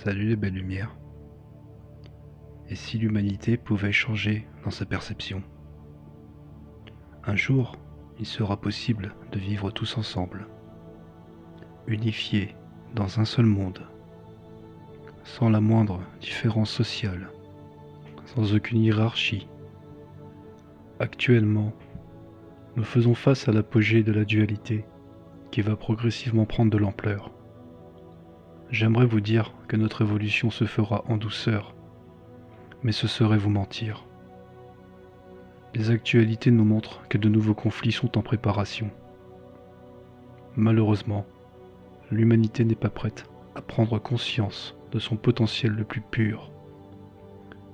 Salut les belles lumières. Et si l'humanité pouvait changer dans sa perception? Un jour, il sera possible de vivre tous ensemble, unifiés dans un seul monde, sans la moindre différence sociale, sans aucune hiérarchie. Actuellement, nous faisons face à l'apogée de la dualité qui va progressivement prendre de l'ampleur. J'aimerais vous dire que notre évolution se fera en douceur, mais ce serait vous mentir. Les actualités nous montrent que de nouveaux conflits sont en préparation. Malheureusement, l'humanité n'est pas prête à prendre conscience de son potentiel le plus pur,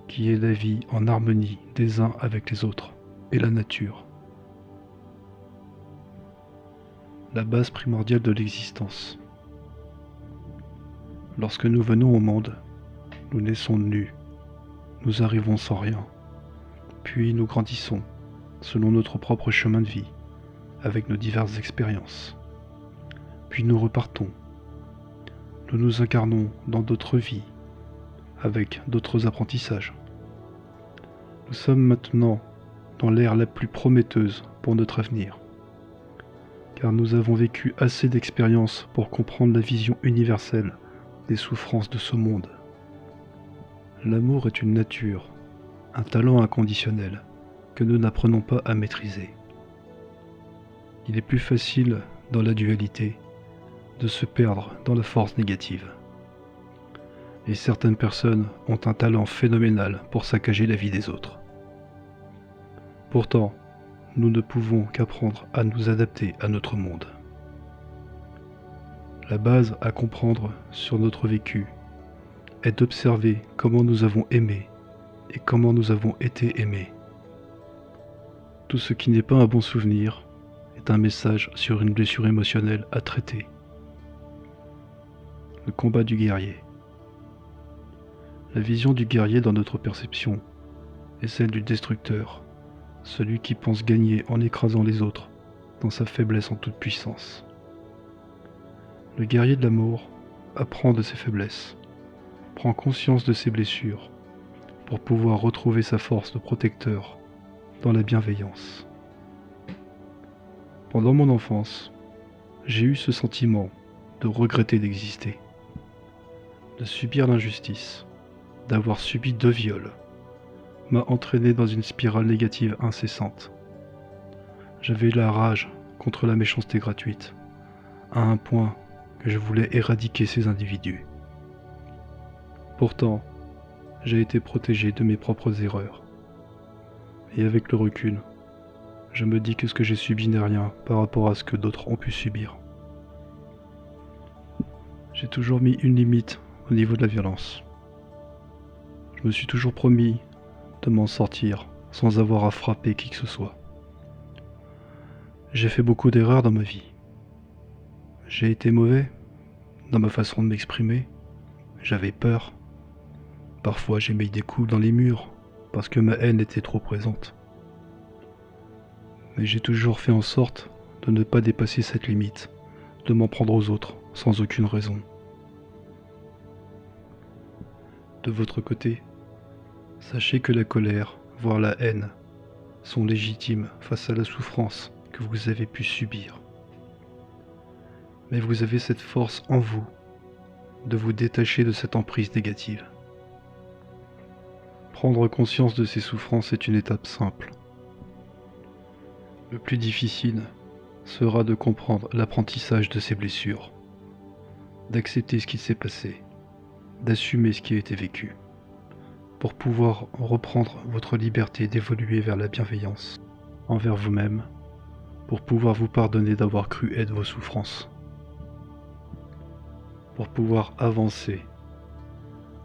qui est la vie en harmonie des uns avec les autres et la nature. La base primordiale de l'existence. Lorsque nous venons au monde, nous naissons nus, nous arrivons sans rien, puis nous grandissons selon notre propre chemin de vie, avec nos diverses expériences. Puis nous repartons. Nous nous incarnons dans d'autres vies, avec d'autres apprentissages. Nous sommes maintenant dans l'ère la plus prometteuse pour notre avenir, car nous avons vécu assez d'expériences pour comprendre la vision universelle des souffrances de ce monde. L'amour est une nature, un talent inconditionnel que nous n'apprenons pas à maîtriser. Il est plus facile, dans la dualité, de se perdre dans la force négative. Et certaines personnes ont un talent phénoménal pour saccager la vie des autres. Pourtant, nous ne pouvons qu'apprendre à nous adapter à notre monde. La base à comprendre sur notre vécu est d'observer comment nous avons aimé et comment nous avons été aimés. Tout ce qui n'est pas un bon souvenir est un message sur une blessure émotionnelle à traiter. Le combat du guerrier. La vision du guerrier dans notre perception est celle du destructeur, celui qui pense gagner en écrasant les autres dans sa faiblesse en toute puissance. Le guerrier de l'amour apprend de ses faiblesses, prend conscience de ses blessures pour pouvoir retrouver sa force de protecteur dans la bienveillance. Pendant mon enfance, j'ai eu ce sentiment de regretter d'exister, de subir l'injustice, d'avoir subi 2 viols, m'a entraîné dans une spirale négative incessante. J'avais la rage contre la méchanceté gratuite, à un point que je voulais éradiquer ces individus. Pourtant, j'ai été protégé de mes propres erreurs. Et avec le recul, je me dis que ce que j'ai subi n'est rien par rapport à ce que d'autres ont pu subir. J'ai toujours mis une limite au niveau de la violence. Je me suis toujours promis de m'en sortir sans avoir à frapper qui que ce soit. J'ai fait beaucoup d'erreurs dans ma vie. J'ai été mauvais dans ma façon de m'exprimer. J'avais peur. Parfois j'ai mis des coups dans les murs parce que ma haine était trop présente. Mais j'ai toujours fait en sorte de ne pas dépasser cette limite, de m'en prendre aux autres sans aucune raison. De votre côté, sachez que la colère, voire la haine, sont légitimes face à la souffrance que vous avez pu subir. Mais vous avez cette force en vous de vous détacher de cette emprise négative. Prendre conscience de ces souffrances est une étape simple. Le plus difficile sera de comprendre l'apprentissage de ces blessures, d'accepter ce qui s'est passé, d'assumer ce qui a été vécu, pour pouvoir reprendre votre liberté d'évoluer vers la bienveillance envers vous-même, pour pouvoir vous pardonner d'avoir cru être vos souffrances, pour pouvoir avancer.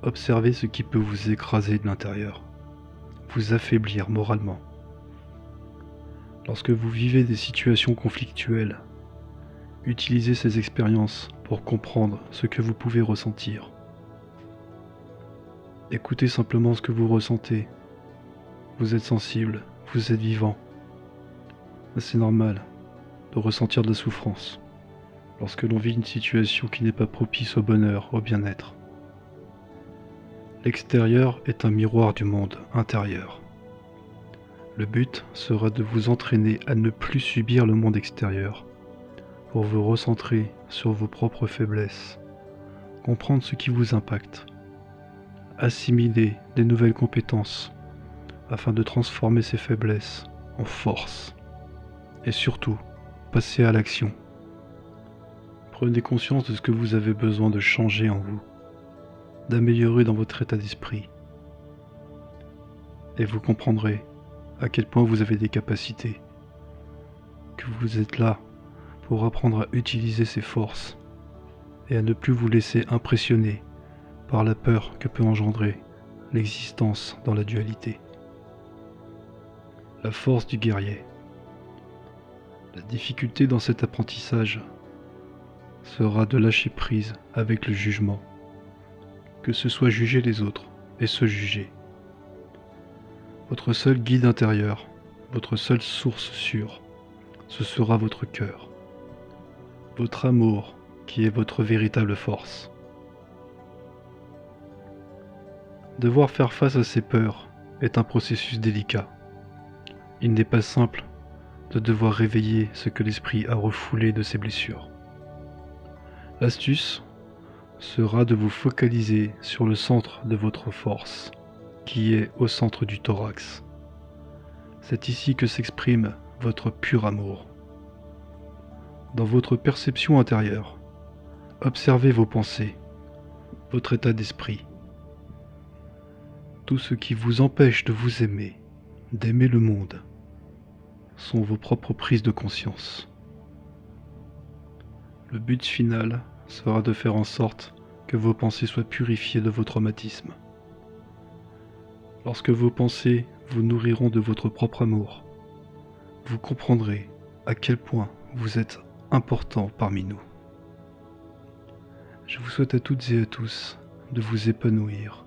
Observez ce qui peut vous écraser de l'intérieur, vous affaiblir moralement. Lorsque vous vivez des situations conflictuelles, utilisez ces expériences pour comprendre ce que vous pouvez ressentir. Écoutez simplement ce que vous ressentez. Vous êtes sensible, vous êtes vivant. C'est normal de ressentir de la souffrance lorsque l'on vit une situation qui n'est pas propice au bonheur, au bien-être. L'extérieur est un miroir du monde intérieur. Le but sera de vous entraîner à ne plus subir le monde extérieur, pour vous recentrer sur vos propres faiblesses, comprendre ce qui vous impacte, assimiler des nouvelles compétences afin de transformer ces faiblesses en force, et surtout, passer à l'action. Prenez conscience de ce que vous avez besoin de changer en vous, d'améliorer dans votre état d'esprit, et vous comprendrez à quel point vous avez des capacités, que vous êtes là pour apprendre à utiliser ces forces et à ne plus vous laisser impressionner par la peur que peut engendrer l'existence dans la dualité. La force du guerrier. La difficulté dans cet apprentissage sera de lâcher prise avec le jugement, que ce soit juger les autres et se juger. Votre seul guide intérieur, votre seule source sûre, ce sera votre cœur, votre amour qui est votre véritable force. Devoir faire face à ces peurs est un processus délicat. Il n'est pas simple de devoir réveiller ce que l'esprit a refoulé de ses blessures. L'astuce sera de vous focaliser sur le centre de votre force, qui est au centre du thorax. C'est ici que s'exprime votre pur amour. Dans votre perception intérieure, observez vos pensées, votre état d'esprit. Tout ce qui vous empêche de vous aimer, d'aimer le monde, sont vos propres prises de conscience. Le but final sera de faire en sorte que vos pensées soient purifiées de vos traumatismes. Lorsque vos pensées vous nourriront de votre propre amour, vous comprendrez à quel point vous êtes important parmi nous. Je vous souhaite à toutes et à tous de vous épanouir.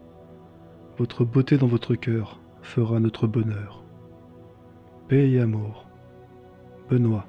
Votre beauté dans votre cœur fera notre bonheur. Paix et amour. Benoît.